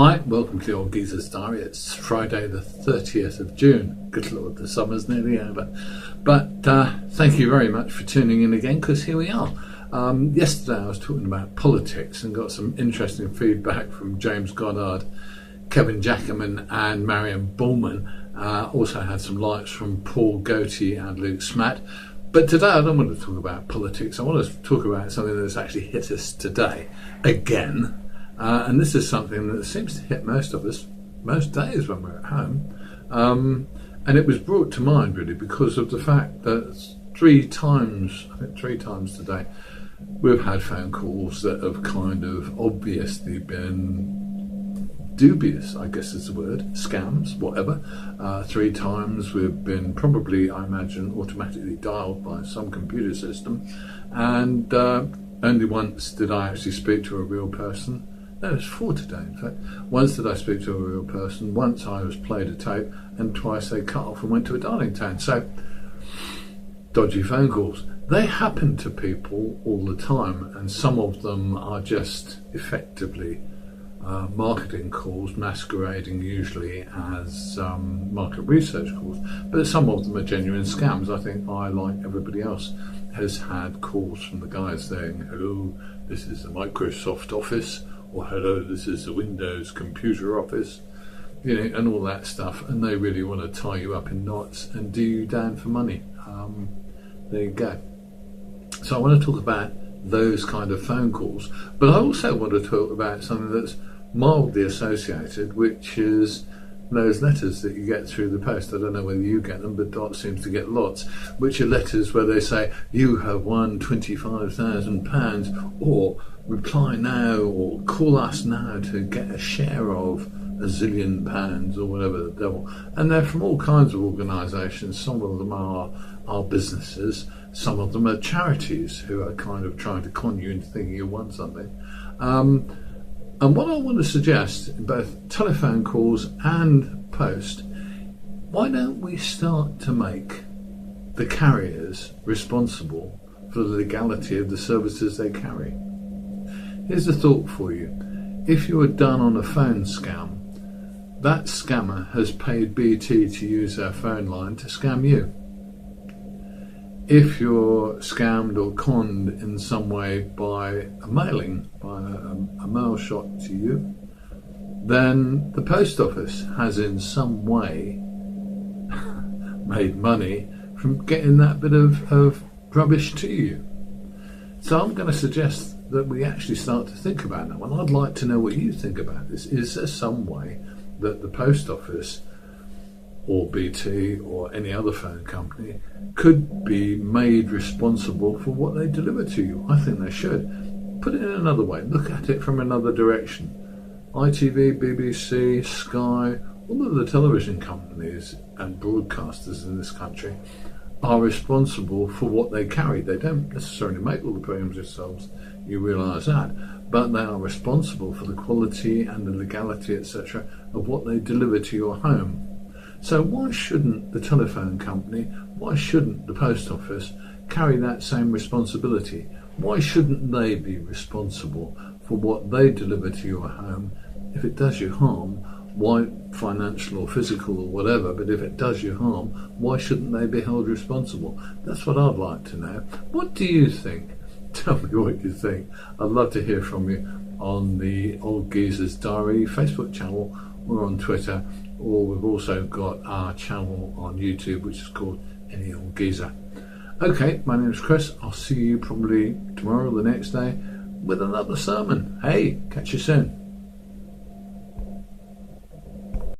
Hi, welcome to the Old Geezer's Diary. It's Friday the 30th of June. Good Lord, the summer's nearly over. But thank you very much for tuning in again, because here we are. Yesterday I was talking about politics and got some interesting feedback from James Goddard, Kevin Jackerman and Marion Bullman. Also had some likes from Paul Goatee and Luke Smatt. But today I don't want to talk about politics. I want to talk about something that's actually hit us today again. And this is something that seems to hit most of us most days when we're at home. And it was brought to mind really because of the fact that three times today, we've had phone calls that have kind of obviously been dubious, I guess is the word, scams, whatever. 3 times we've been probably, I imagine, automatically dialed by some computer system. And only once did I actually speak to a real person. No, it's 4 today, in fact. Once did I speak to a real person, once I was played a tape, and twice they cut off and went to a dialing tone. So, dodgy phone calls. They happen to people all the time, and some of them are just effectively marketing calls, masquerading usually as market research calls, but some of them are genuine scams. I think I, like everybody else, has had calls from the guys saying, hello, this is the Microsoft Office, or hello, this is the Windows computer office, and all that stuff, and they really want to tie you up in knots and do you down for money. There you go. So I want to talk about those kind of phone calls, but I also want to talk about something that's mildly associated, which is those letters that you get through the post. I don't know whether you get them, but Dot seems to get lots, which are letters where they say, you have won £25,000, or reply now, or call us now to get a share of £1 zillion, or whatever the devil. And they're from all kinds of organisations. Some of them are businesses, some of them are charities who are kind of trying to con you into thinking you won something. And what I want to suggest in both telephone calls and post, why don't we start to make the carriers responsible for the legality of the services they carry? Here's a thought for you. If you are done on a phone scam, that scammer has paid BT to use their phone line to scam you. If you're scammed or conned in some way by a mailing, by a mail shot to you, then the post office has in some way made money from getting that bit of rubbish to you. So I'm going to suggest that we actually start to think about that one. I'd like to know what you think about this. Is there some way that the post office or BT or any other phone company could be made responsible for what they deliver to you? I think they should. Put it in another way, look at it from another direction. ITV, BBC, Sky, all of the television companies and broadcasters in this country are responsible for what they carry. They don't necessarily make all the programs themselves, you realise that, but they are responsible for the quality and the legality, etc., of what they deliver to your home. So why shouldn't the telephone company, why shouldn't the post office carry that same responsibility? Why shouldn't they be responsible for what they deliver to your home? If it does you harm, why, financial or physical or whatever, but if it does you harm, why shouldn't they be held responsible? That's what I'd like to know. What do you think? Tell me what you think. I'd love to hear from you on the Old Geezer's Diary Facebook channel, or on Twitter, or we've also got our channel on YouTube, which is called Any Old Geezer. Okay, my name is Chris. I'll see you probably tomorrow or the next day with another sermon. Hey, catch you soon.